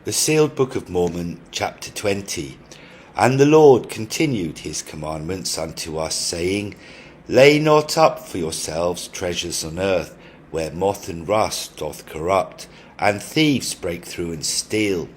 The Sealed Book of Mormon, chapter 20. And the Lord continued his commandments unto us, saying, Lay not up for yourselves treasures on earth, where moth and rust doth corrupt, and thieves break through and steal.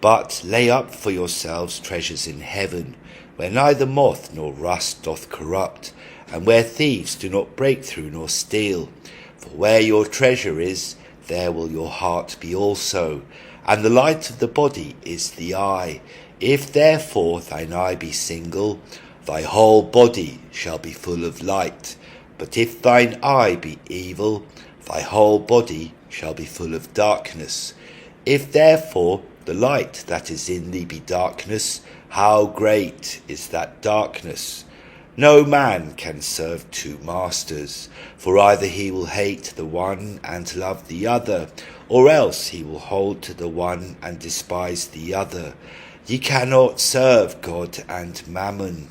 But lay up for yourselves treasures in heaven, where neither moth nor rust doth corrupt, and where thieves do not break through nor steal. For where your treasure is, there will your heart be also. And the light of the body is the eye. If therefore thine eye be single, thy whole body shall be full of light. But if thine eye be evil, thy whole body shall be full of darkness. If therefore the light that is in thee be darkness, how great is that darkness! No man can serve two masters, for either he will hate the one and love the other, or else he will hold to the one and despise the other. Ye cannot serve God and mammon.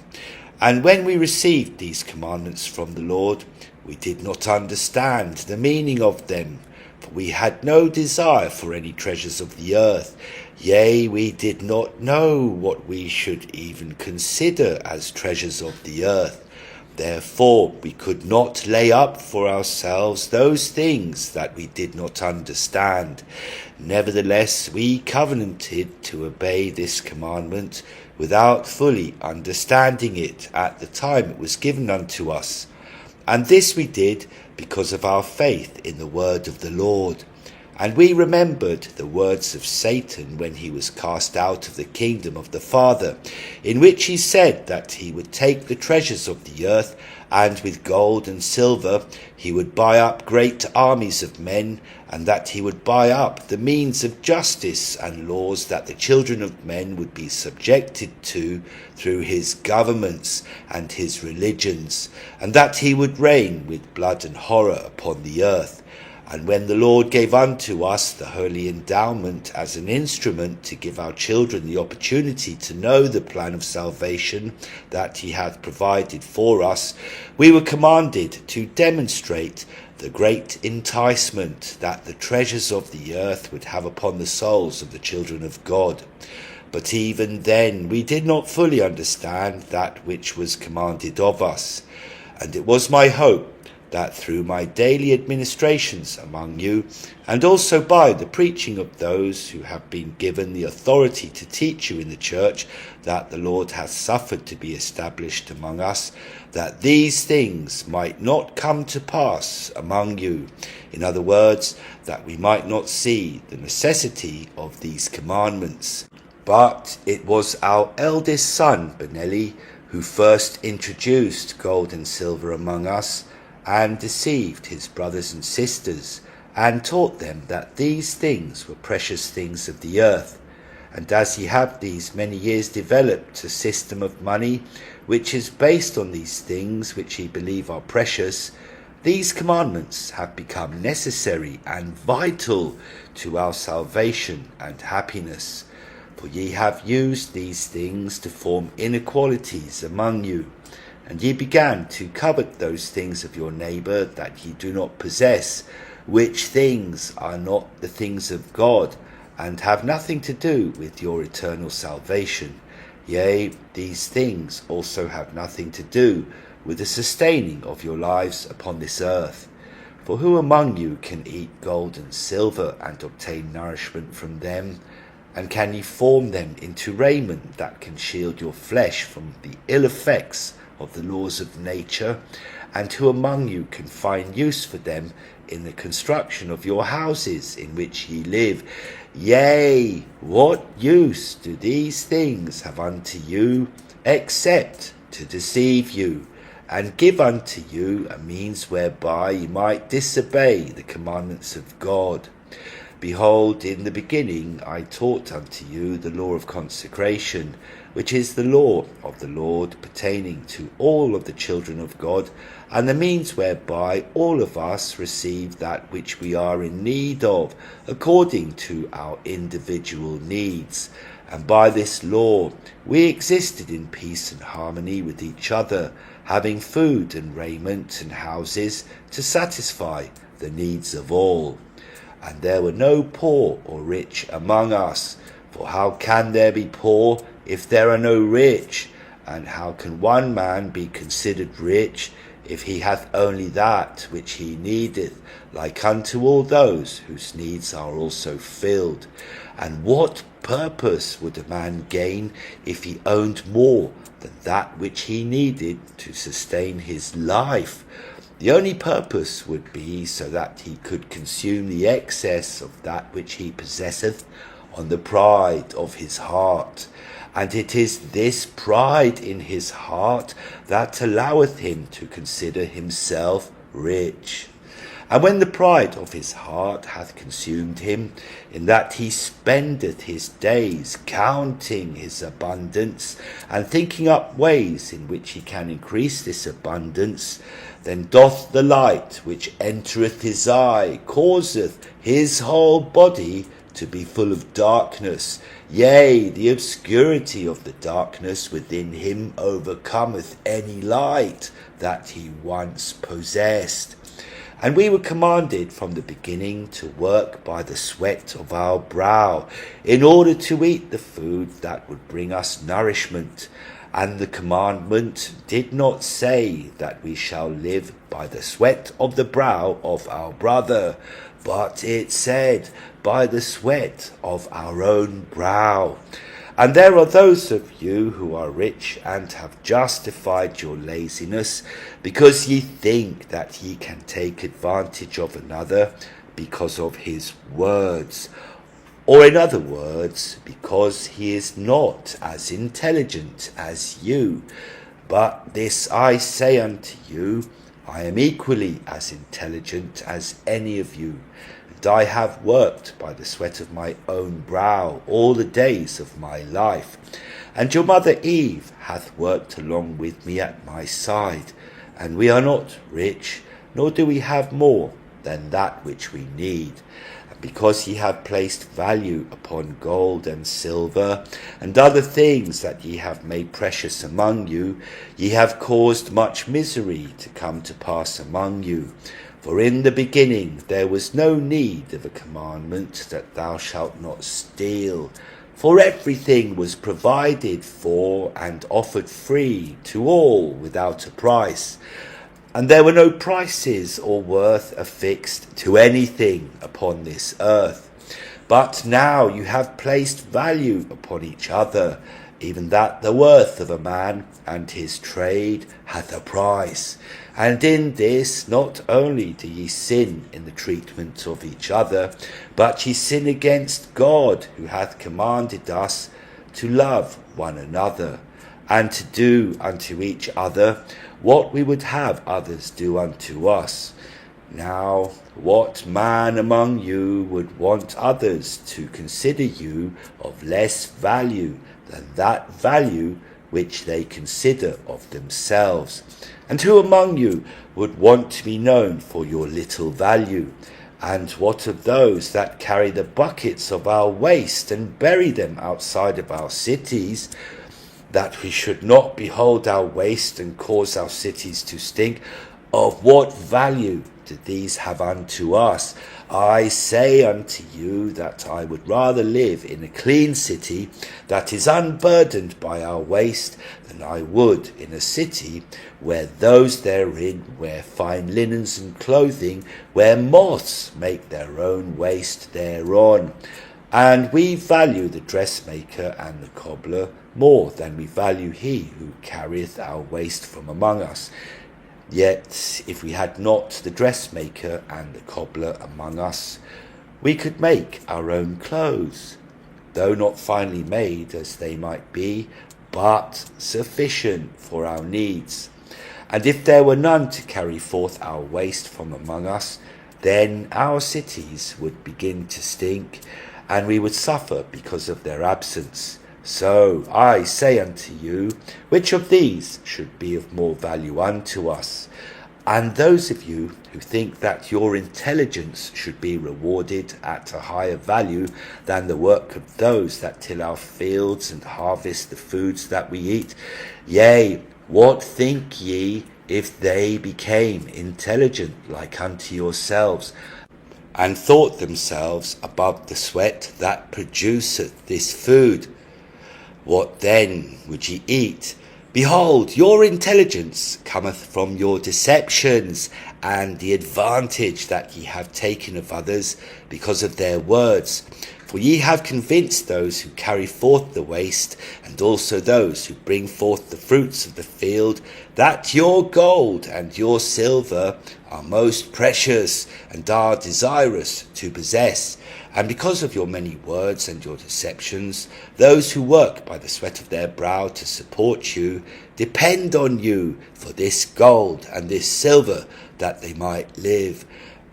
And when we received these commandments from the Lord, we did not understand the meaning of them, for we had no desire for any treasures of the earth. Yea, we did not know what we should even consider as treasures of the earth. Therefore we could not lay up for ourselves those things that we did not understand. Nevertheless we covenanted to obey this commandment without fully understanding it at the time it was given unto us. And this we did because of our faith in the word of the Lord. And we remembered the words of Satan when he was cast out of the kingdom of the Father, in which he said that he would take the treasures of the earth, and with gold and silver he would buy up great armies of men, and that he would buy up the means of justice and laws that the children of men would be subjected to through his governments and his religions, and that he would reign with blood and horror upon the earth. And when the Lord gave unto us the holy endowment as an instrument to give our children the opportunity to know the plan of salvation that he hath provided for us, we were commanded to demonstrate the great enticement that the treasures of the earth would have upon the souls of the children of God. But even then we did not fully understand that which was commanded of us. And it was my hope that through my daily administrations among you, and also by the preaching of those who have been given the authority to teach you in the church that the Lord hath suffered to be established among us, that these things might not come to pass among you. In other words, that we might not see the necessity of these commandments. But it was our eldest son, Benelli, who first introduced gold and silver among us, and deceived his brothers and sisters, and taught them that these things were precious things of the earth. And as he had these many years developed a system of money, which is based on these things which he believe are precious, these commandments have become necessary and vital to our salvation and happiness. For ye have used these things to form inequalities among you, and ye began to covet those things of your neighbour that ye do not possess, which things are not the things of God, and have nothing to do with your eternal salvation. Yea, these things also have nothing to do with the sustaining of your lives upon this earth. For who among you can eat gold and silver and obtain nourishment from them? And can ye form them into raiment that can shield your flesh from the ill effects of the laws of nature? And who among you can find use for them in the construction of your houses in which ye live? Yea, what use do these things have unto you, except to deceive you, and give unto you a means whereby ye might disobey the commandments of God? Behold, in the beginning I taught unto you the law of consecration, which is the law of the Lord pertaining to all of the children of God, and the means whereby all of us receive that which we are in need of, according to our individual needs. And by this law we existed in peace and harmony with each other, having food and raiment and houses to satisfy the needs of all. And there were no poor or rich among us, For how can there be poor if there are no rich? And how can one man be considered rich if he hath only that which he needeth, like unto all those whose needs are also filled? And what purpose would a man gain if he owned more than that which he needed to sustain his life? The only purpose would be so that he could consume the excess of that which he possesseth on the pride of his heart. And it is this pride in his heart that alloweth him to consider himself rich. And when the pride of his heart hath consumed him, in that he spendeth his days counting his abundance, and thinking up ways in which he can increase this abundance, then doth the light which entereth his eye causeth his whole body to be full of darkness. Yea, the obscurity of the darkness within him overcometh any light that he once possessed. And we were commanded from the beginning to work by the sweat of our brow, in order to eat the food that would bring us nourishment. And the commandment did not say that we shall live by the sweat of the brow of our brother, but it said, by the sweat of our own brow. And there are those of you who are rich and have justified your laziness, because ye think that ye can take advantage of another because of his words. Or in other words, because he is not as intelligent as you. But this I say unto you, I am equally as intelligent as any of you, and I have worked by the sweat of my own brow all the days of my life. And your mother Eve hath worked along with me at my side, and we are not rich, nor do we have more than that which we need. Because ye have placed value upon gold and silver, and other things that ye have made precious among you, ye have caused much misery to come to pass among you. For in the beginning there was no need of a commandment that thou shalt not steal. For everything was provided for and offered free to all without a price. And there were no prices or worth affixed to anything upon this earth. But now you have placed value upon each other, even that the worth of a man and his trade hath a price. And in this not only do ye sin in the treatment of each other, but ye sin against God, who hath commanded us to love one another, and to do unto each other what we would have others do unto us. Now, what man among you would want others to consider you of less value than that value which they consider of themselves? And who among you would want to be known for your little value? And what of those that carry the buckets of our waste and bury them outside of our cities, that we should not behold our waste and cause our cities to stink? Of what value do these have unto us? I say unto you that I would rather live in a clean city that is unburdened by our waste than I would in a city where those therein wear fine linens and clothing, where moths make their own waste thereon. And we value the dressmaker and the cobbler more than we value he who carrieth our waste from among us. Yet if we had not the dressmaker and the cobbler among us, we could make our own clothes, though not finely made as they might be, but sufficient for our needs. And if there were none to carry forth our waste from among us, then our cities would begin to stink, and we would suffer because of their absence. So I say unto you, which of these should be of more value unto us? And those of you who think that your intelligence should be rewarded at a higher value than the work of those that till our fields and harvest the foods that we eat, yea, what think ye if they became intelligent like unto yourselves? and thought themselves above the sweat that produceth this food. What then would ye eat? Behold, your intelligence cometh from your deceptions, and the advantage that ye have taken of others because of their words. For ye have convinced those who carry forth the waste, and also those who bring forth the fruits of the field, that your gold and your silver are most precious, and are desirous to possess. And because of your many words and your deceptions, those who work by the sweat of their brow to support you depend on you for this gold and this silver, that they might live.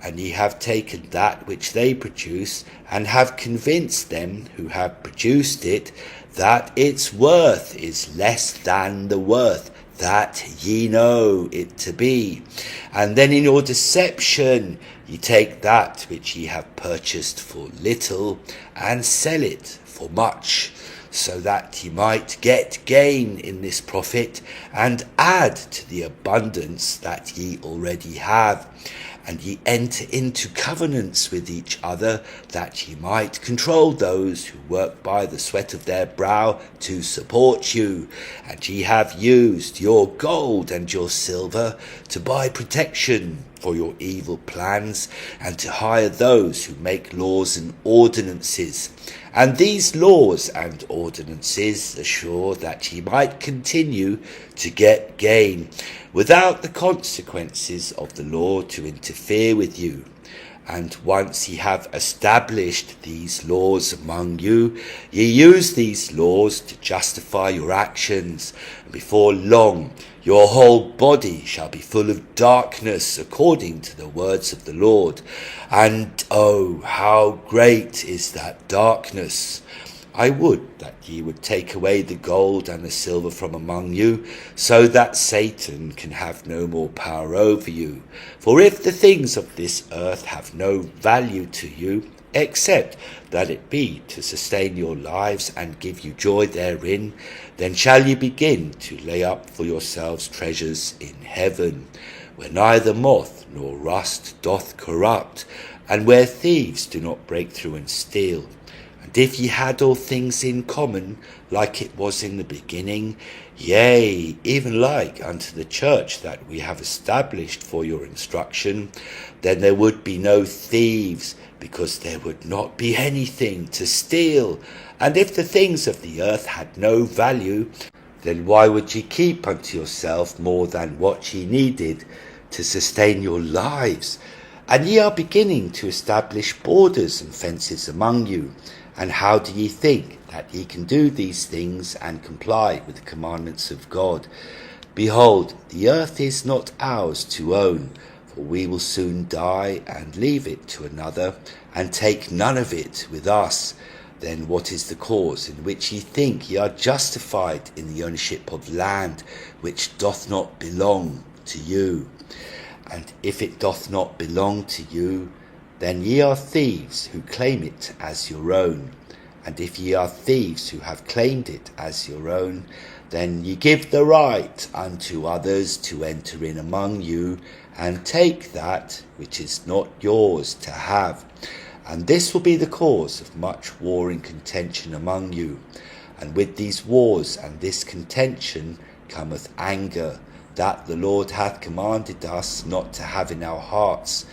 And ye have taken that which they produce, and have convinced them who have produced it that its worth is less than the worth that ye know it to be. And then in your deception ye take that which ye have purchased for little, and sell it for much, so that ye might get gain in this profit, and add to the abundance that ye already have. And ye enter into covenants with each other, that ye might control those who work by the sweat of their brow to support you. And ye have used your gold and your silver to buy protection for your evil plans, and to hire those who make laws and ordinances. And these laws and ordinances assure that ye might continue to get gain, without the consequences of the law to interfere with you. And once ye have established these laws among you, ye use these laws to justify your actions, and before long your whole body shall be full of darkness, according to the words of the Lord. And oh, how great is that darkness! I would that ye would take away the gold and the silver from among you, so that Satan can have no more power over you. For if the things of this earth have no value to you, except that it be to sustain your lives and give you joy therein, then shall ye begin to lay up for yourselves treasures in heaven, where neither moth nor rust doth corrupt, and where thieves do not break through and steal. And if ye had all things in common, like it was in the beginning, yea, even like unto the church that we have established for your instruction, then there would be no thieves, because there would not be anything to steal. And if the things of the earth had no value, then why would ye keep unto yourself more than what ye needed to sustain your lives? And ye are beginning to establish borders and fences among you. And how do ye think that ye can do these things and comply with the commandments of God? Behold, the earth is not ours to own, for we will soon die and leave it to another, and take none of it with us. Then what is the cause in which ye think ye are justified in the ownership of land which doth not belong to you? And if it doth not belong to you, then ye are thieves who claim it as your own. And if ye are thieves who have claimed it as your own, then ye give the right unto others to enter in among you, and take that which is not yours to have. And this will be the cause of much war and contention among you. And with these wars and this contention cometh anger, that the Lord hath commanded us not to have in our hearts.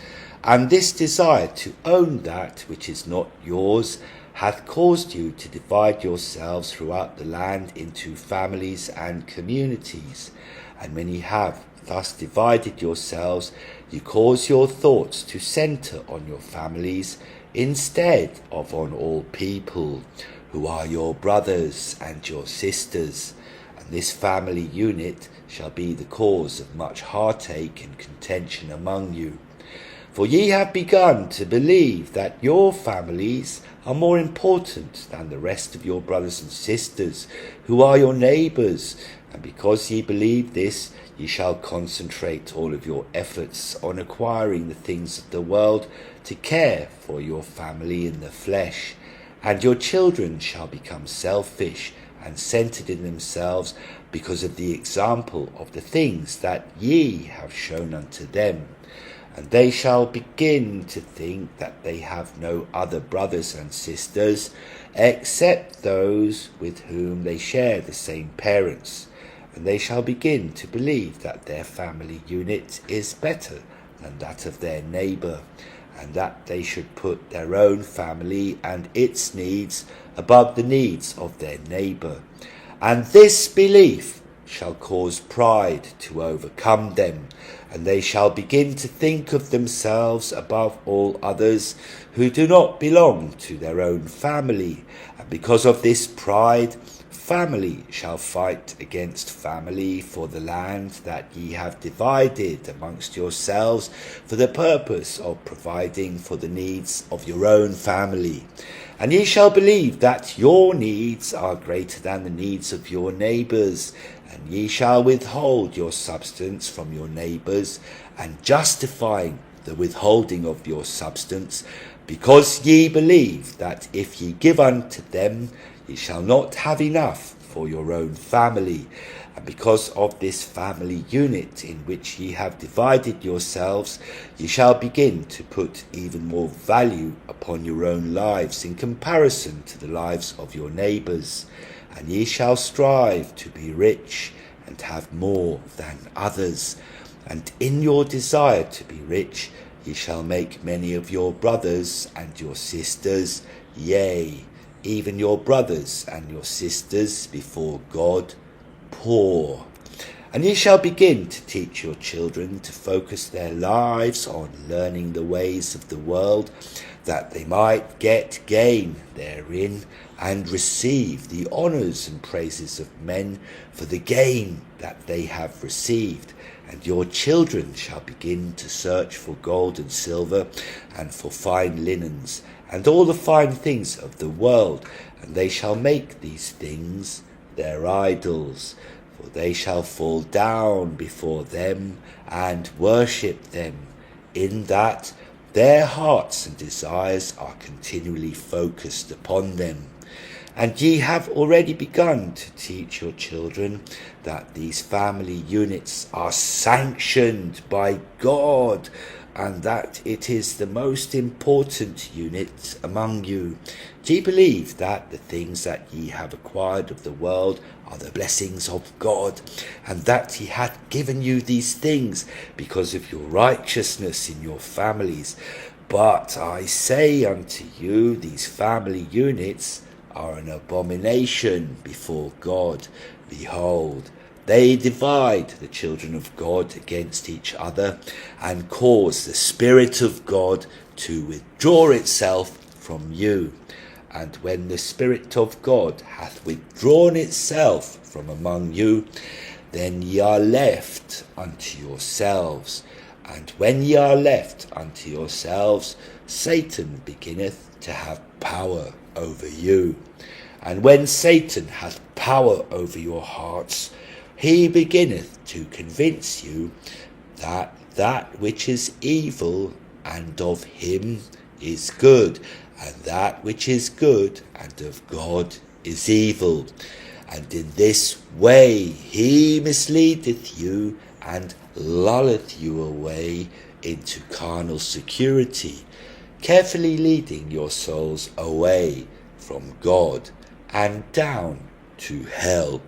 And this desire to own that which is not yours hath caused you to divide yourselves throughout the land into families and communities. And when ye have thus divided yourselves, you cause your thoughts to centre on your families instead of on all people, who are your brothers and your sisters. And this family unit shall be the cause of much heartache and contention among you. For ye have begun to believe that your families are more important than the rest of your brothers and sisters, who are your neighbours. And because ye believe this, ye shall concentrate all of your efforts on acquiring the things of the world, to care for your family in the flesh. And your children shall become selfish and centered in themselves, because of the example of the things that ye have shown unto them. and they shall begin to think that they have no other brothers and sisters except those with whom they share the same parents, and they shall begin to believe that their family unit is better than that of their neighbour, and that they should put their own family and its needs above the needs of their neighbour. And this belief shall cause pride to overcome them, and they shall begin to think of themselves above all others who do not belong to their own family. And because of this pride, family shall fight against family for the land that ye have divided amongst yourselves, for the purpose of providing for the needs of your own family. And ye shall believe that your needs are greater than the needs of your neighbours, and ye shall withhold your substance from your neighbours, and justifying the withholding of your substance, because ye believe that if ye give unto them, ye shall not have enough for your own family. And because of this family unit in which ye have divided yourselves, ye shall begin to put even more value upon your own lives in comparison to the lives of your neighbours. And ye shall strive to be rich and have more than others. And in your desire to be rich, ye shall make many of your brothers and your sisters, yea, even your brothers and your sisters before God, poor. And ye shall begin to teach your children to focus their lives on learning the ways of the world, that they might get gain therein and receive the honours and praises of men for the gain that they have received. And your children shall begin to search for gold and silver, and for fine linens, and all the fine things of the world, and they shall make these things their idols, for they shall fall down before them and worship them, in that their hearts and desires are continually focused upon them. And ye have already begun to teach your children that these family units are sanctioned by God, and that it is the most important unit among you. Do ye believe that the things that ye have acquired of the world are the blessings of God, and that he hath given you these things because of your righteousness in your families? But I say unto you, these family units are an abomination before God. Behold, they divide the children of God against each other, and cause the Spirit of God to withdraw itself from you. And when the Spirit of God hath withdrawn itself from among you, then ye are left unto yourselves. And when ye are left unto yourselves, Satan beginneth to have power over you. And when Satan hath power over your hearts, he beginneth to convince you that that which is evil and of him is good, and that which is good and of God is evil. And in this way he misleadeth you, and lulleth you away into carnal security, carefully leading your souls away from God and down to hell.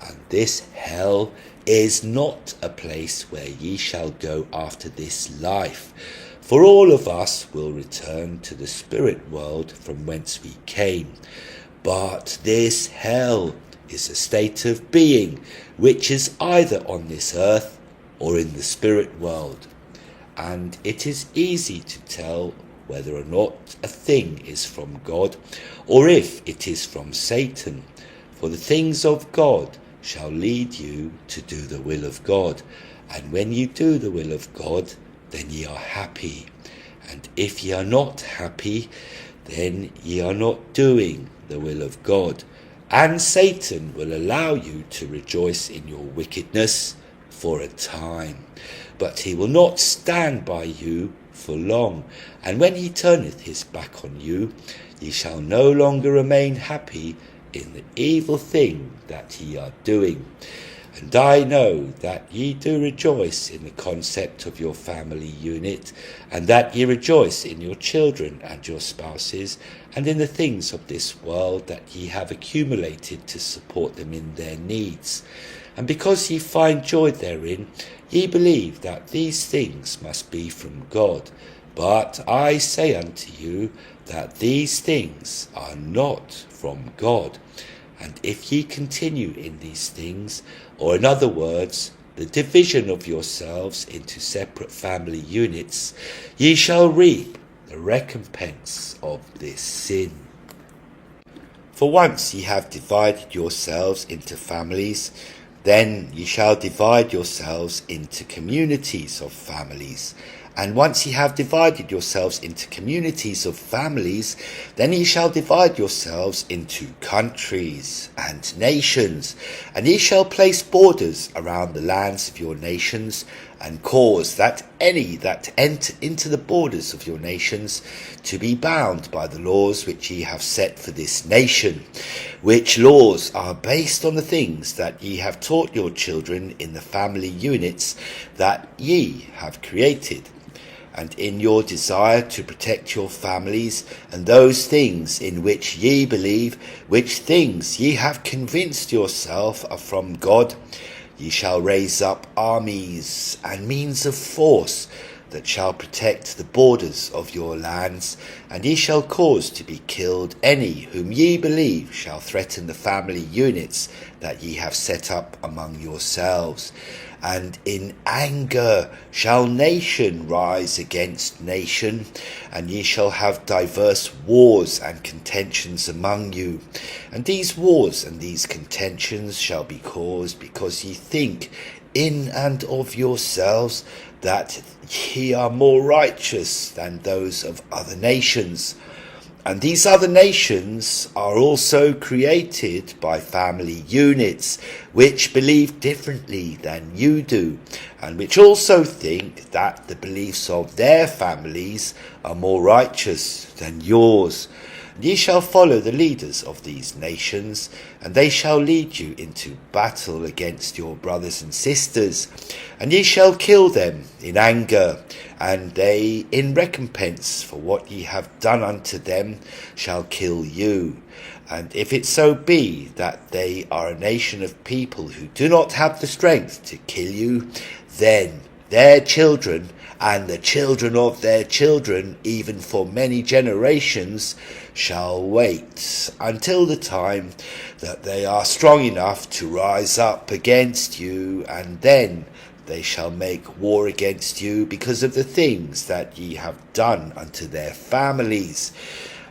And this hell is not a place where ye shall go after this life, for all of us will return to the spirit world from whence we came. But this hell is a state of being which is either on this earth or in the spirit world, and it is easy to tell whether or not a thing is from God, or if it is from Satan. For the things of God shall lead you to do the will of God, and when you do the will of God, then ye are happy. And if ye are not happy, then ye are not doing the will of God. And Satan will allow you to rejoice in your wickedness for a time, but he will not stand by you for long. And when he turneth his back on you, ye shall no longer remain happy in the evil thing that ye are doing. And I know that ye do rejoice in the concept of your family unit, and that ye rejoice in your children and your spouses, and in the things of this world that ye have accumulated to support them in their needs. And because ye find joy therein, ye believe that these things must be from God. But I say unto you that these things are not from God. And if ye continue in these things, or in other words, the division of yourselves into separate family units, ye shall reap the recompense of this sin. For once ye have divided yourselves into families, then ye shall divide yourselves into communities of families. And once ye have divided yourselves into communities of families, then ye shall divide yourselves into countries and nations. And ye shall place borders around the lands of your nations, and cause that any that enter into the borders of your nations to be bound by the laws which ye have set for this nation, which laws are based on the things that ye have taught your children in the family units that ye have created. And in your desire to protect your families and those things in which ye believe, which things ye have convinced yourself are from God, ye shall raise up armies and means of force that shall protect the borders of your lands, and ye shall cause to be killed any whom ye believe shall threaten the family units that ye have set up among yourselves. And in anger shall nation rise against nation, and ye shall have diverse wars and contentions among you. And these wars and these contentions shall be caused because ye think in and of yourselves that ye are more righteous than those of other nations. And these other nations are also created by family units, which believe differently than you do, and which also think that the beliefs of their families are more righteous than yours. And ye shall follow the leaders of these nations, and they shall lead you into battle against your brothers and sisters, and ye shall kill them in anger, and they in recompense for what ye have done unto them shall kill you. And if it so be that they are a nation of people who do not have the strength to kill you, then their children and the children of their children, even for many generations, shall wait until the time that they are strong enough to rise up against you, and then they shall make war against you because of the things that ye have done unto their families.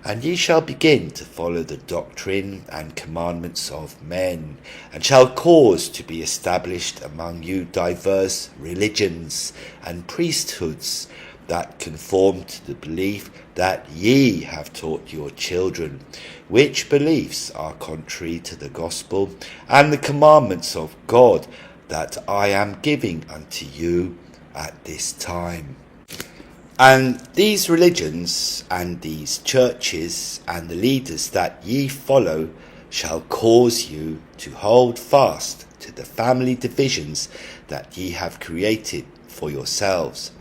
And ye shall begin to follow the doctrine and commandments of men, and shall cause to be established among you diverse religions and priesthoods that conform to the belief that ye have taught your children, which beliefs are contrary to the gospel and the commandments of God that I am giving unto you at this time. And these religions and these churches and the leaders that ye follow shall cause you to hold fast to the family divisions that ye have created for yourselves.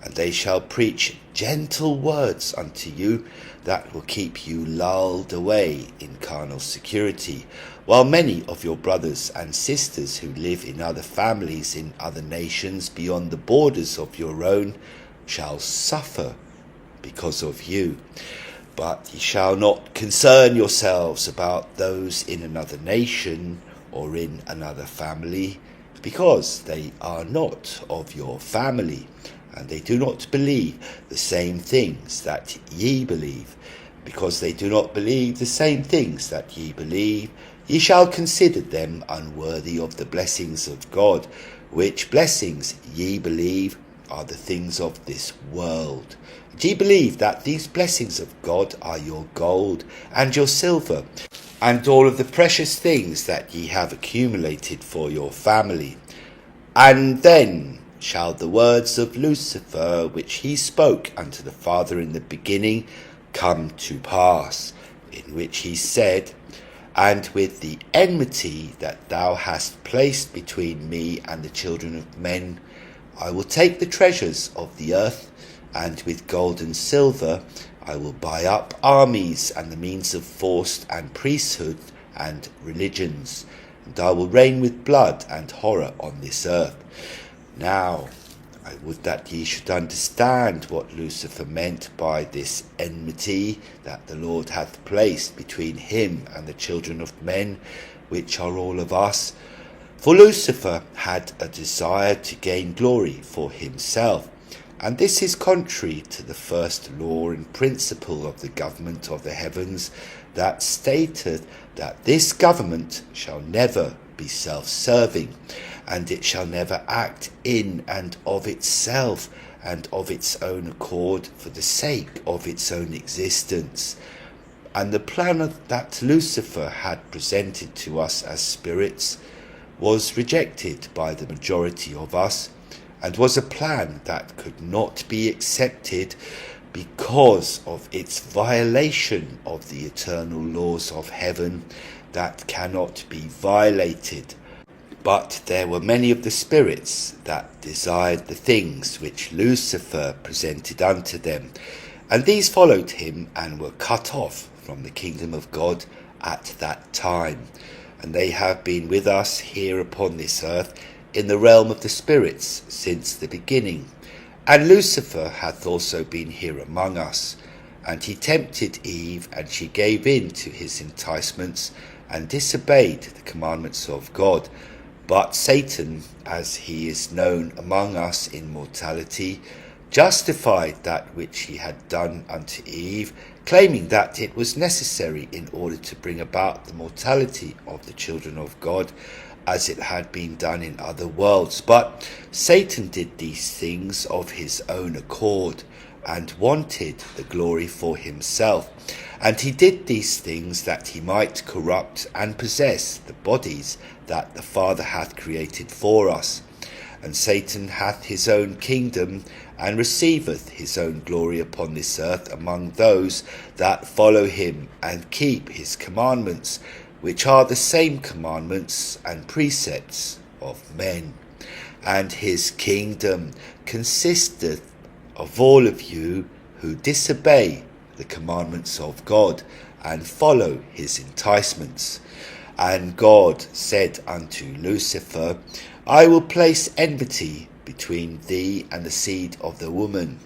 And they shall preach gentle words unto you that will keep you lulled away in carnal security, while many of your brothers and sisters who live in other families in other nations beyond the borders of your own shall suffer because of you. But ye shall not concern yourselves about those in another nation or in another family, because they are not of your family, and they do not believe the same things that ye believe. Because they do not believe the same things that ye believe, ye shall consider them unworthy of the blessings of God, which blessings ye believe are the things of this world. And ye believe that these blessings of God are your gold and your silver, and all of the precious things that ye have accumulated for your family. And then shall the words of Lucifer, which he spoke unto the Father in the beginning, come to pass, in which he said, and with the enmity that thou hast placed between me and the children of men, I will take the treasures of the earth, and with gold and silver I will buy up armies and the means of force and priesthood and religions, and I will reign with blood and horror on this earth. Now, I would that ye should understand what Lucifer meant by this enmity that the Lord hath placed between him and the children of men, which are all of us. For Lucifer had a desire to gain glory for himself, and this is contrary to the first law and principle of the government of the heavens, that stateth that this government shall never be self-serving, and it shall never act in and of itself and of its own accord for the sake of its own existence. And the plan that Lucifer had presented to us as spirits was rejected by the majority of us, and was a plan that could not be accepted because of its violation of the eternal laws of heaven that cannot be violated. But there were many of the spirits that desired the things which Lucifer presented unto them, and these followed him and were cut off from the kingdom of God at that time. And they have been with us here upon this earth in the realm of the spirits since the beginning. And Lucifer hath also been here among us, and he tempted Eve, and she gave in to his enticements, and disobeyed the commandments of God. But Satan, as he is known among us in mortality, justified that which he had done unto Eve, claiming that it was necessary in order to bring about the mortality of the children of God, as it had been done in other worlds. But Satan did these things of his own accord, and wanted the glory for himself. And he did these things that he might corrupt and possess the bodies that the Father hath created for us. And Satan hath his own kingdom, and receiveth his own glory upon this earth among those that follow him and keep his commandments, which are the same commandments and precepts of men. And his kingdom consisteth of all of you who disobey the commandments of God and follow his enticements. And God said unto Lucifer, I will place enmity between thee and the seed of the woman.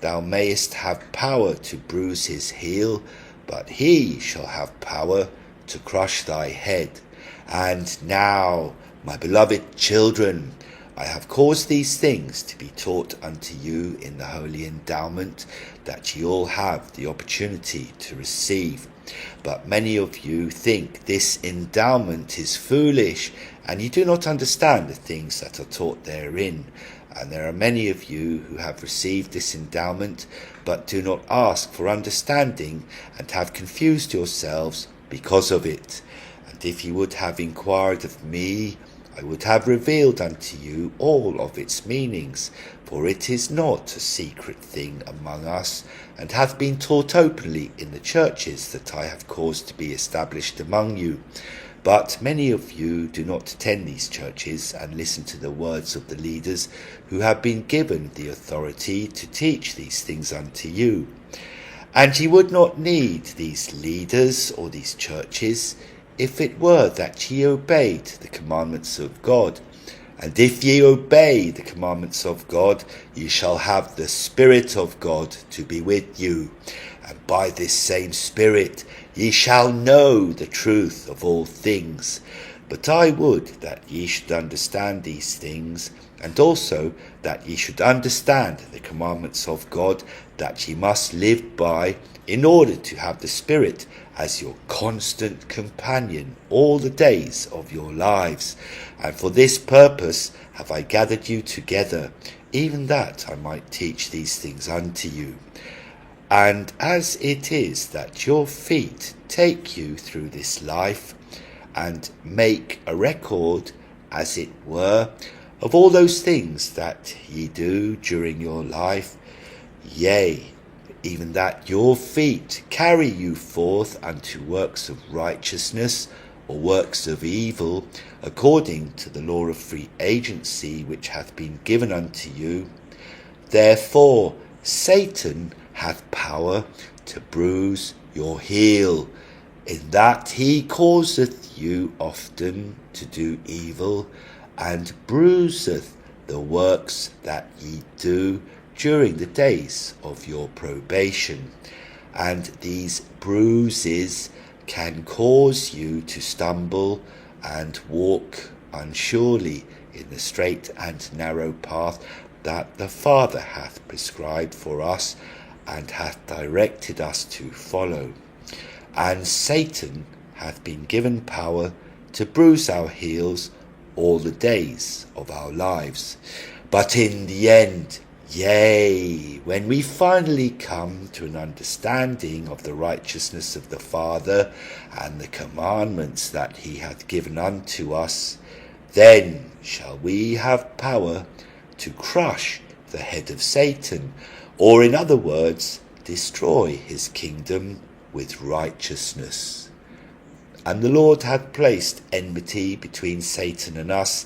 Thou mayest have power to bruise his heel, but he shall have power to crush thy head. And now, my beloved children, I have caused these things to be taught unto you in the holy endowment, that ye all have the opportunity to receive. But many of you think this endowment is foolish, and you do not understand the things that are taught therein. And there are many of you who have received this endowment, but do not ask for understanding, and have confused yourselves because of it. And if you would have inquired of me, I would have revealed unto you all of its meanings, for it is not a secret thing among us, and hath been taught openly in the churches that I have caused to be established among you. But many of you do not attend these churches and listen to the words of the leaders who have been given the authority to teach these things unto you. And ye would not need these leaders or these churches, if it were that ye obeyed the commandments of God. And if ye obey the commandments of God, ye shall have the Spirit of God to be with you. And by this same Spirit ye shall know the truth of all things. But I would that ye should understand these things, and also that ye should understand the commandments of God, that ye must live by, in order to have the Spirit as your constant companion all the days of your lives. And for this purpose have I gathered you together, even that I might teach these things unto you. And as it is that your feet take you through this life, and make a record, as it were, of all those things that ye do during your life, yea, even that your feet carry you forth unto works of righteousness or works of evil, according to the law of free agency which hath been given unto you. Therefore Satan hath power to bruise your heel, in that he causeth you often to do evil, and bruiseth the works that ye do during the days of your probation. And these bruises can cause you to stumble and walk unsurely in the straight and narrow path that the Father hath prescribed for us and hath directed us to follow. And Satan hath been given power to bruise our heels all the days of our lives. But in the end, yea, when we finally come to an understanding of the righteousness of the Father and the commandments that he hath given unto us, then shall we have power to crush the head of Satan, or in other words, destroy his kingdom with righteousness. And the Lord hath placed enmity between Satan and us,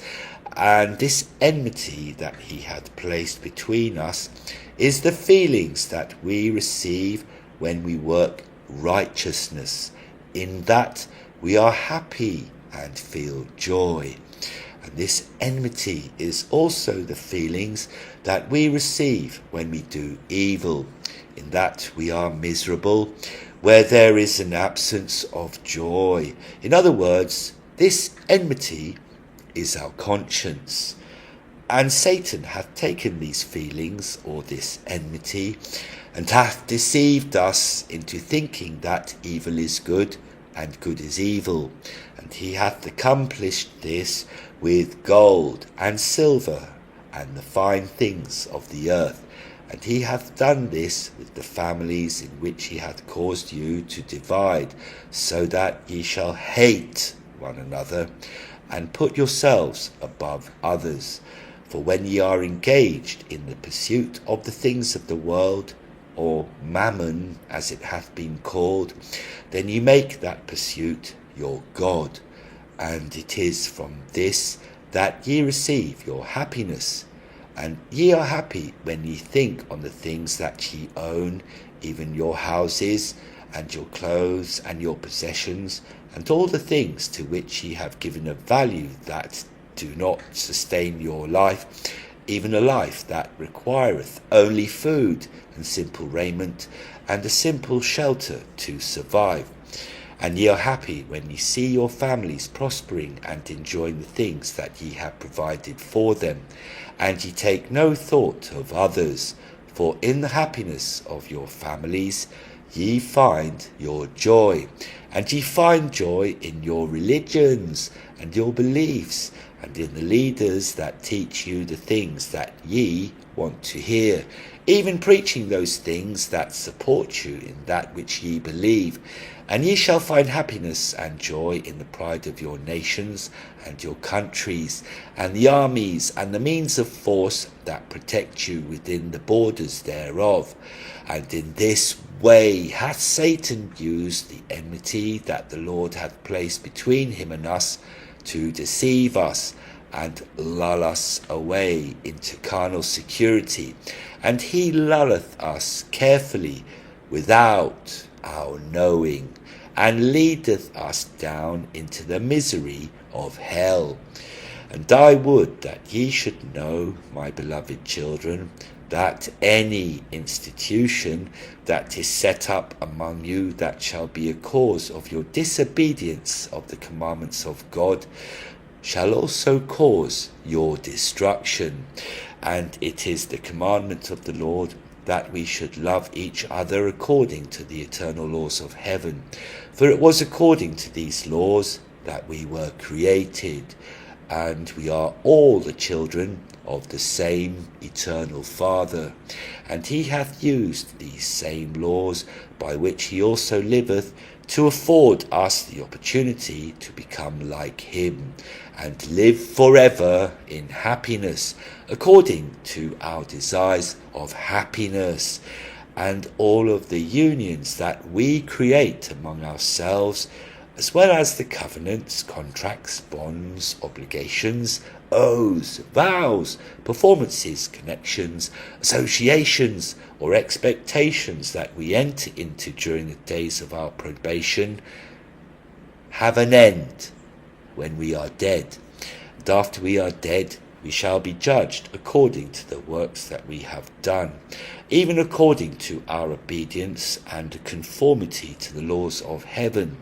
and this enmity that he hath placed between us is the feelings that we receive when we work righteousness, in that we are happy and feel joy. And this enmity is also the feelings that we receive when we do evil, in that we are miserable, where there is an absence of joy. In other words, this enmity is our conscience. And Satan hath taken these feelings, or this enmity, and hath deceived us into thinking that evil is good and good is evil. And he hath accomplished this with gold and silver and the fine things of the earth. And he hath done this with the families in which he hath caused you to divide, so that ye shall hate one another, and put yourselves above others. For when ye are engaged in the pursuit of the things of the world, or mammon as it hath been called, then ye make that pursuit your God, and it is from this that ye receive your happiness. And ye are happy when ye think on the things that ye own, even your houses, and your clothes, and your possessions, and all the things to which ye have given a value that do not sustain your life, even a life that requireth only food and simple raiment, and a simple shelter to survive. And ye are happy when ye see your families prospering and enjoying the things that ye have provided for them, and ye take no thought of others, for in the happiness of your families ye find your joy. And ye find joy in your religions and your beliefs, and in the leaders that teach you the things that ye want to hear, even preaching those things that support you in that which ye believe. And ye shall find happiness and joy in the pride of your nations and your countries, and the armies and the means of force that protect you within the borders thereof. And in this way hath Satan used the enmity that the Lord hath placed between him and us, to deceive us and lull us away into carnal security. And he lulleth us carefully without our knowing, and leadeth us down into the misery of hell. And I would that ye should know, my beloved children, that any institution that is set up among you that shall be a cause of your disobedience of the commandments of God shall also cause your destruction. And it is the commandment of the Lord that we should love each other according to the eternal laws of heaven. For it was according to these laws that we were created, and we are all the children of the same eternal Father. And he hath used these same laws, by which he also liveth, to afford us the opportunity to become like him, and live forever in happiness, according to our desires of happiness. and all of the unions that we create among ourselves, as well as the covenants, contracts, bonds, obligations, oaths, vows, performances, connections, associations, or expectations that we enter into during the days of our probation, have an end when we are dead. And after we are dead, we shall be judged according to the works that we have done, even according to our obedience and conformity to the laws of heaven.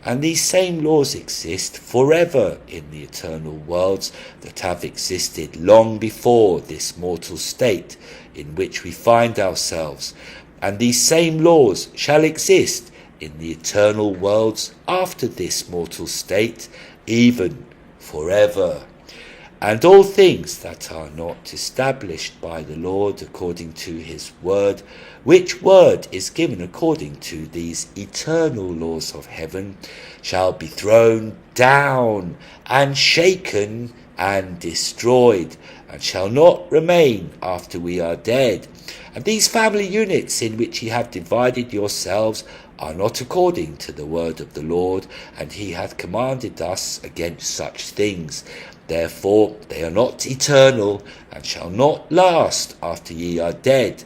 And these same laws exist forever in the eternal worlds that have existed long before this mortal state in which we find ourselves. And these same laws shall exist in the eternal worlds after this mortal state, even forever. And all things that are not established by the Lord according to his word, which word is given according to these eternal laws of heaven, shall be thrown down and shaken and destroyed, and shall not remain after we are dead. And these family units in which ye have divided yourselves are not according to the word of the Lord, and he hath commanded us against such things. Therefore they are not eternal, and shall not last after ye are dead.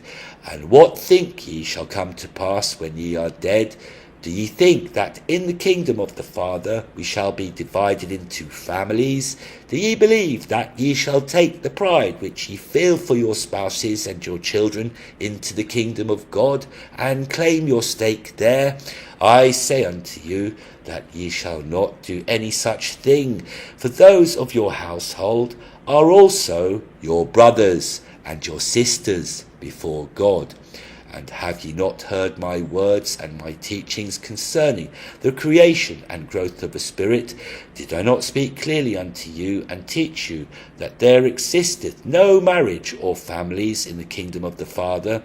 And what think ye shall come to pass when ye are dead? Do ye think that in the kingdom of the Father we shall be divided into families? Do ye believe that ye shall take the pride which ye feel for your spouses and your children into the kingdom of God, and claim your stake there? I say unto you that ye shall not do any such thing, for those of your household are also your brothers and your sisters before God. And have ye not heard my words and my teachings concerning the creation and growth of the Spirit? Did I not speak clearly unto you and teach you that there existeth no marriage or families in the kingdom of the Father?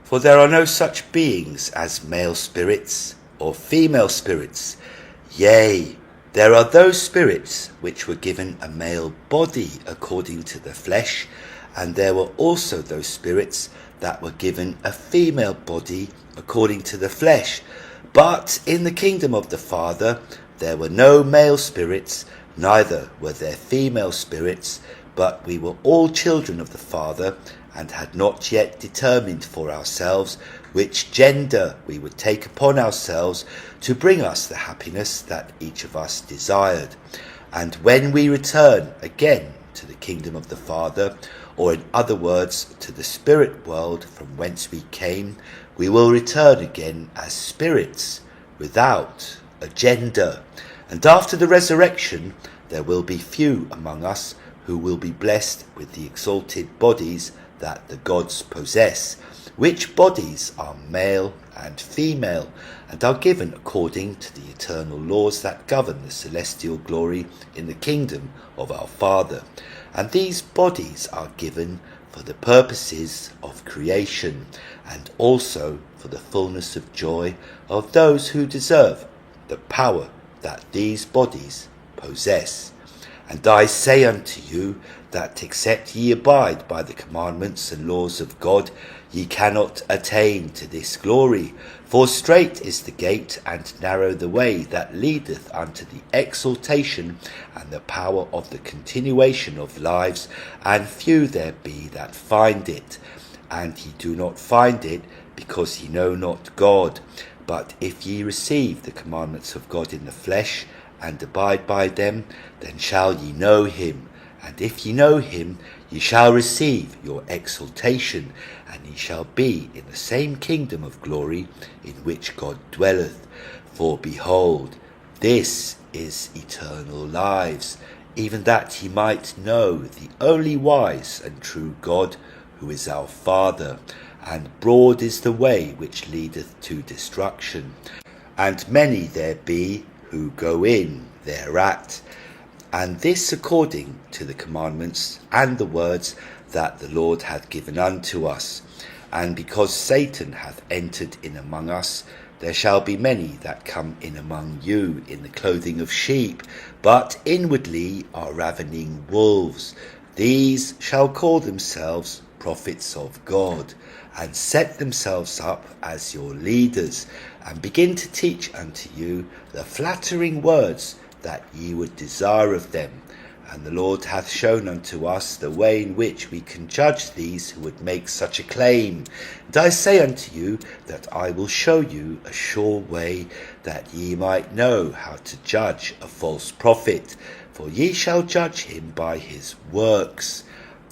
For there are no such beings as male spirits or female spirits. Yea, there are those spirits which were given a male body according to the flesh, and there were also those spirits that were given a female body according to the flesh. But in the kingdom of the Father there were no male spirits, neither were there female spirits, but we were all children of the Father, and had not yet determined for ourselves which gender we would take upon ourselves to bring us the happiness that each of us desired. And when we return again to the kingdom of the Father, or in other words, to the spirit world from whence we came, we will return again as spirits, without a gender. And after the resurrection, there will be few among us who will be blessed with the exalted bodies that the gods possess, which bodies are male and female, and are given according to the eternal laws that govern the celestial glory in the kingdom of our Father. And these bodies are given for the purposes of creation, and also for the fullness of joy of those who deserve the power that these bodies possess. And I say unto you that except ye abide by the commandments and laws of God, ye cannot attain to this glory. For strait is the gate, and narrow the way that leadeth unto the exaltation and the power of the continuation of lives, and few there be that find it. And ye do not find it, because ye know not God. But if ye receive the commandments of God in the flesh, and abide by them, then shall ye know him. And if ye know him, ye shall receive your exaltation, and ye shall be in the same kingdom of glory in which God dwelleth. For behold, this is eternal lives, even that ye might know the only wise and true God, who is our Father. And broad is the way which leadeth to destruction, and many there be who go in thereat. And this according to the commandments and the words that the Lord hath given unto us. And because Satan hath entered in among us, there shall be many that come in among you in the clothing of sheep, but inwardly are ravening wolves. These shall call themselves prophets of God, and set themselves up as your leaders, and begin to teach unto you the flattering words that ye would desire of them. And the Lord hath shown unto us the way in which we can judge these who would make such a claim. And I say unto you that I will show you a sure way, that ye might know how to judge a false prophet. For ye shall judge him by his works,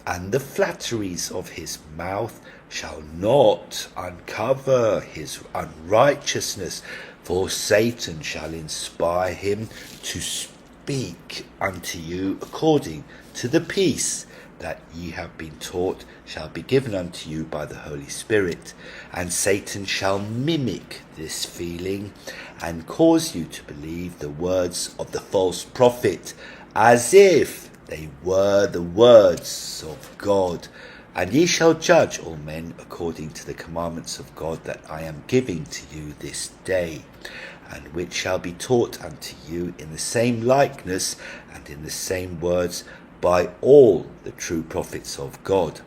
and the flatteries of his mouth shall not uncover his unrighteousness. For Satan shall inspire him to speak unto you according to the peace that ye have been taught shall be given unto you by the Holy Spirit. And Satan shall mimic this feeling, and cause you to believe the words of the false prophet, as if they were the words of God. And ye shall judge all men according to the commandments of God that I am giving to you this day, and which shall be taught unto you in the same likeness and in the same words by all the true prophets of God.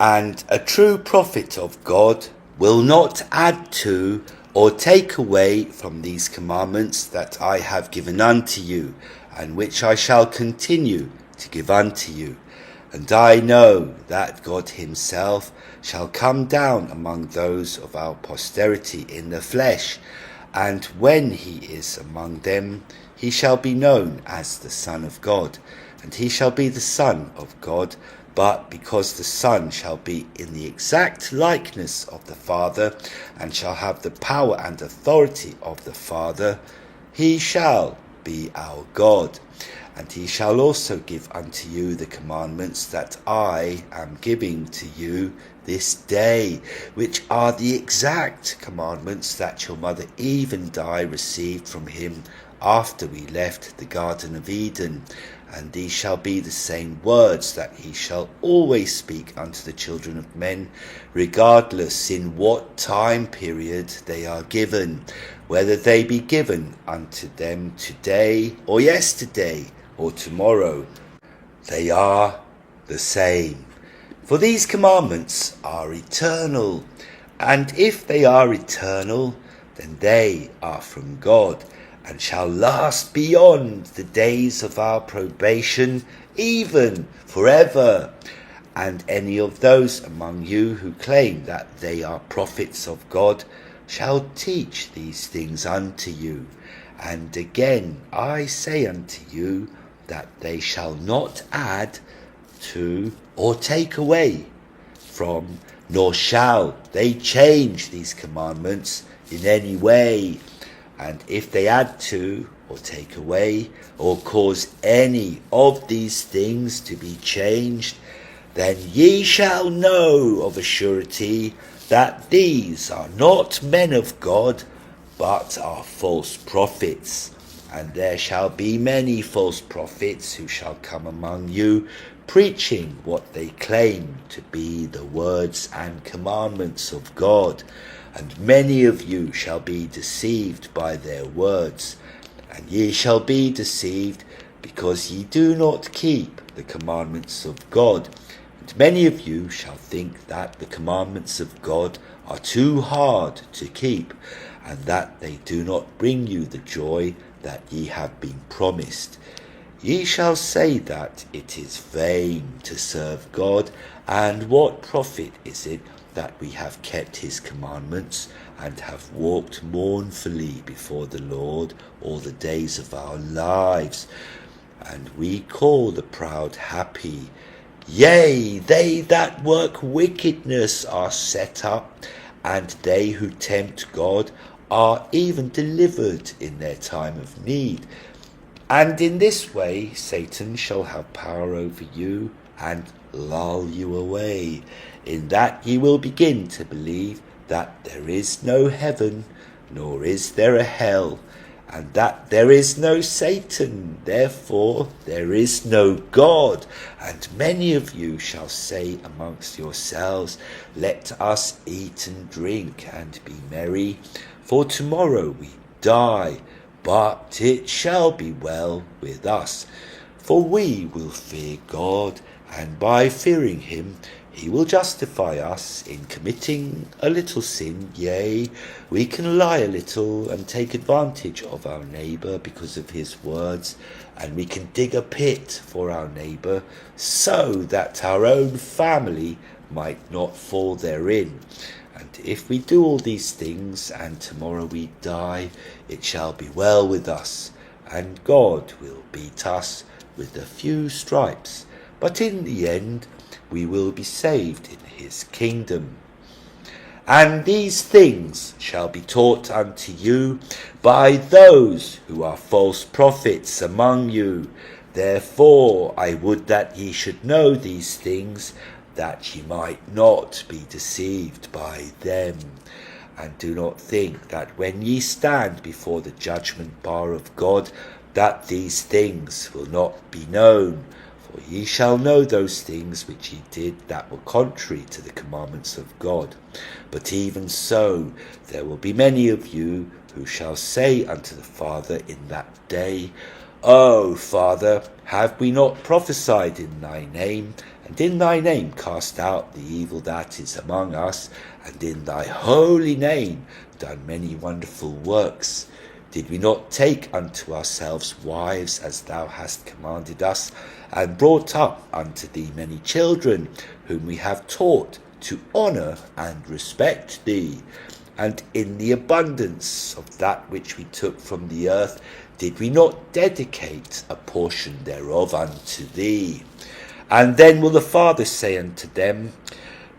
And a true prophet of God will not add to or take away from these commandments that I have given unto you, and which I shall continue to give unto you. And I know that God himself shall come down among those of our posterity in the flesh, and when he is among them, he shall be known as the Son of God. And he shall be the Son of God, but because the Son shall be in the exact likeness of the Father, and shall have the power and authority of the Father, he shall be our God. And he shall also give unto you the commandments that I am giving to you this day, which are the exact commandments that your mother Eve and I received from him after we left the Garden of Eden. And these shall be the same words that he shall always speak unto the children of men, regardless in what time period they are given, whether they be given unto them today or yesterday or tomorrow. They are the same. For these commandments are eternal, and if they are eternal, then they are from God, and shall last beyond the days of our probation, even forever. And any of those among you who claim that they are prophets of God shall teach these things unto you. And again I say unto you, that they shall not add to or take away from, nor shall they change these commandments in any way. And if they add to or take away or cause any of these things to be changed, then ye shall know of a surety that these are not men of God, but are false prophets. And there shall be many false prophets who shall come among you, preaching what they claim to be the words and commandments of God. And many of you shall be deceived by their words. And ye shall be deceived, because ye do not keep the commandments of God. And many of you shall think that the commandments of God are too hard to keep, and that they do not bring you the joy that ye have been promised. Ye shall say that it is vain to serve God, and what profit is it that we have kept his commandments, and have walked mournfully before the Lord all the days of our lives? And we call the proud happy. Yea, they that work wickedness are set up, and they who tempt God are even delivered in their time of need. And in this way Satan shall have power over you, and lull you away, in that ye will begin to believe that there is no heaven, nor is there a hell, and that there is no Satan, therefore there is no God. And many of you shall say amongst yourselves, let us eat and drink and be merry, for tomorrow we die, but it shall be well with us. For we will fear God, and by fearing him he will justify us in committing a little sin. Yea, we can lie a little and take advantage of our neighbour because of his words, and we can dig a pit for our neighbour so that our own family might not fall therein. And if we do all these things and tomorrow we die, it shall be well with us, and God will beat us with a few stripes, but in the end we will be saved in his kingdom. And these things shall be taught unto you by those who are false prophets among you. Therefore I would that ye should know these things, that ye might not be deceived by them. And do not think that when ye stand before the judgment bar of God, that these things will not be known. For ye shall know those things which ye did that were contrary to the commandments of God. But even so, there will be many of you who shall say unto the Father in that day, O Father, have we not prophesied in thy name, and in thy name cast out the evil that is among us, and in thy holy name done many wonderful works? Did we not take unto ourselves wives as thou hast commanded us, and brought up unto thee many children, whom we have taught to honour and respect thee? And in the abundance of that which we took from the earth, did we not dedicate a portion thereof unto thee? And then will the Father say unto them,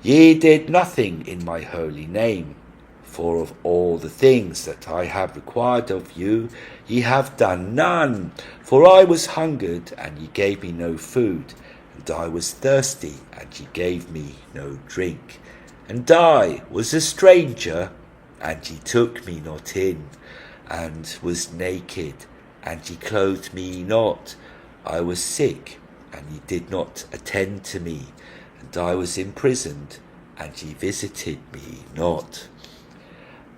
Ye did nothing in my holy name. For of all the things that I have required of you, ye have done none. For I was hungered, and ye gave me no food, and I was thirsty, and ye gave me no drink. And I was a stranger, and ye took me not in, and was naked, and ye clothed me not. I was sick, and ye did not attend to me, and I was imprisoned, and ye visited me not.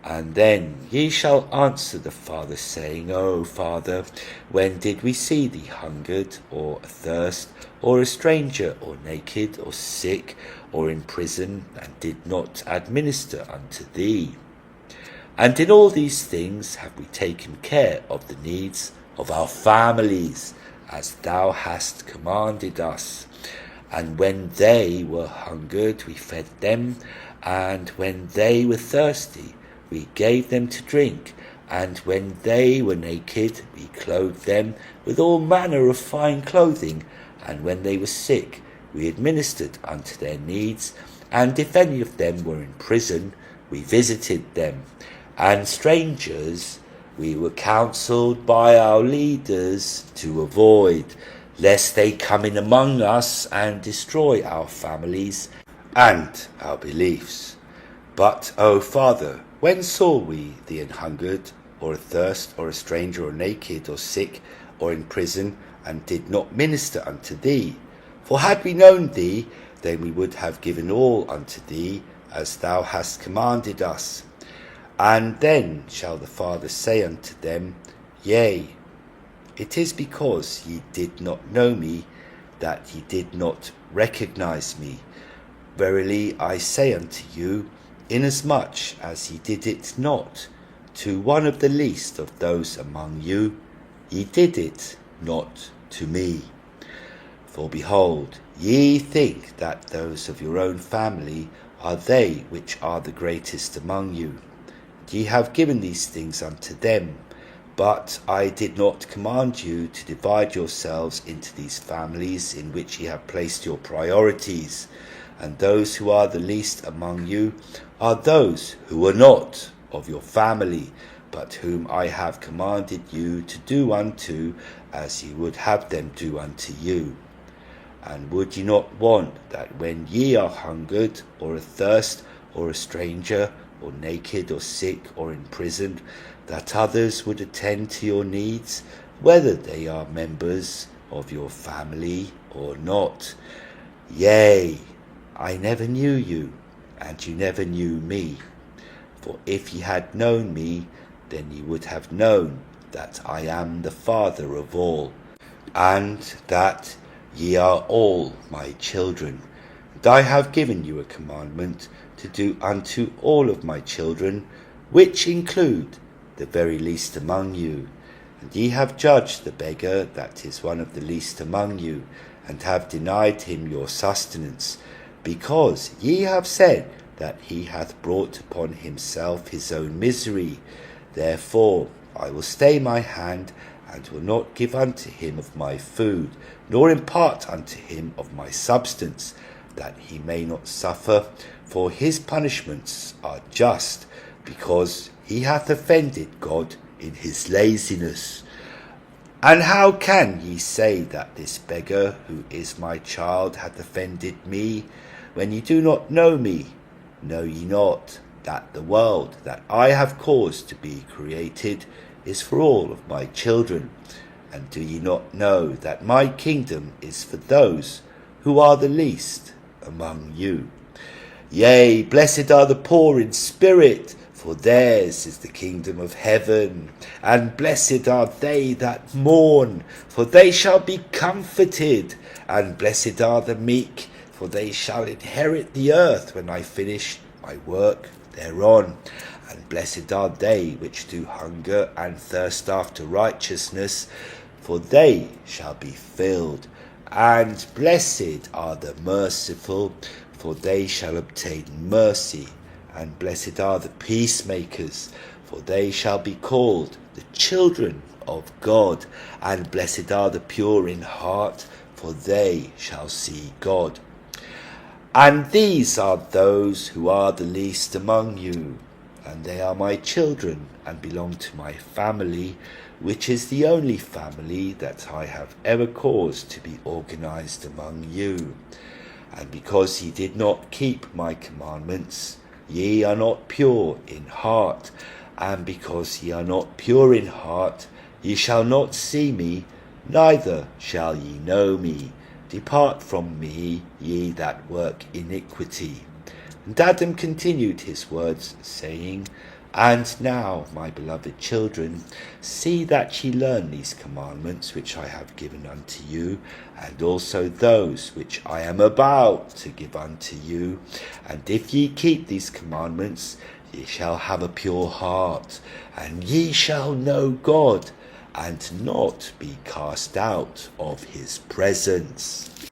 And then ye shall answer the Father, saying, O Father, when did we see thee hungered, or athirst, or a stranger, or naked, or sick, or in prison, and did not administer unto thee? And in all these things have we taken care of the needs of our families, as thou hast commanded us. And when they were hungered, we fed them, and when they were thirsty, we gave them to drink, and when they were naked, we clothed them with all manner of fine clothing, and when they were sick, we administered unto their needs, and if any of them were in prison, we visited them. And strangers we were counselled by our leaders to avoid, lest they come in among us and destroy our families and our beliefs. But, O Father, when saw we thee an hungered, or athirst, or a stranger, or naked, or sick, or in prison, and did not minister unto thee? For had we known thee, then we would have given all unto thee, as thou hast commanded us. And then shall the Father say unto them, Yea, it is because ye did not know me, that ye did not recognize me. Verily I say unto you, inasmuch as ye did it not to one of the least of those among you, ye did it not to me. For behold, ye think that those of your own family are they which are the greatest among you. Ye have given these things unto them. But I did not command you to divide yourselves into these families in which ye have placed your priorities. And those who are the least among you are those who are not of your family, but whom I have commanded you to do unto as ye would have them do unto you. And would ye not want that when ye are hungered, or athirst, or a stranger, or naked, or sick, or in prison, that others would attend to your needs, whether they are members of your family or not? Yea, I never knew you, and you never knew me. For if ye had known me, then ye would have known that I am the Father of all, and that ye are all my children. And I have given you a commandment to do unto all of my children, which include the very least among you. And ye have judged the beggar that is one of the least among you, and have denied him your sustenance, because ye have said that he hath brought upon himself his own misery. Therefore I will stay my hand, and will not give unto him of my food, nor impart unto him of my substance, that he may not suffer, for his punishments are just, because he hath offended God in his laziness. And how can ye say that this beggar, who is my child, hath offended me, when ye do not know me? Know ye not that the world that I have caused to be created is for all of my children? And do ye not know that my kingdom is for those who are the least among you? Yea, blessed are the poor in spirit, for theirs is the kingdom of heaven. And blessed are they that mourn, for they shall be comforted. And blessed are the meek, for they shall inherit the earth when I finish my work thereon. And blessed are they which do hunger and thirst after righteousness, for they shall be filled. And blessed are the merciful, for they shall obtain mercy. And blessed are the peacemakers, for they shall be called the children of God. And blessed are the pure in heart, for they shall see God. And these are those who are the least among you, and they are my children, and belong to my family, which is the only family that I have ever caused to be organized among you. And because ye did not keep my commandments, ye are not pure in heart. And because ye are not pure in heart, ye shall not see me, neither shall ye know me. Depart from me, ye that work iniquity. And Adam continued his words, saying, And now, my beloved children, see that ye learn these commandments which I have given unto you, and also those which I am about to give unto you. And if ye keep these commandments, ye shall have a pure heart, and ye shall know God, and not be cast out of his presence.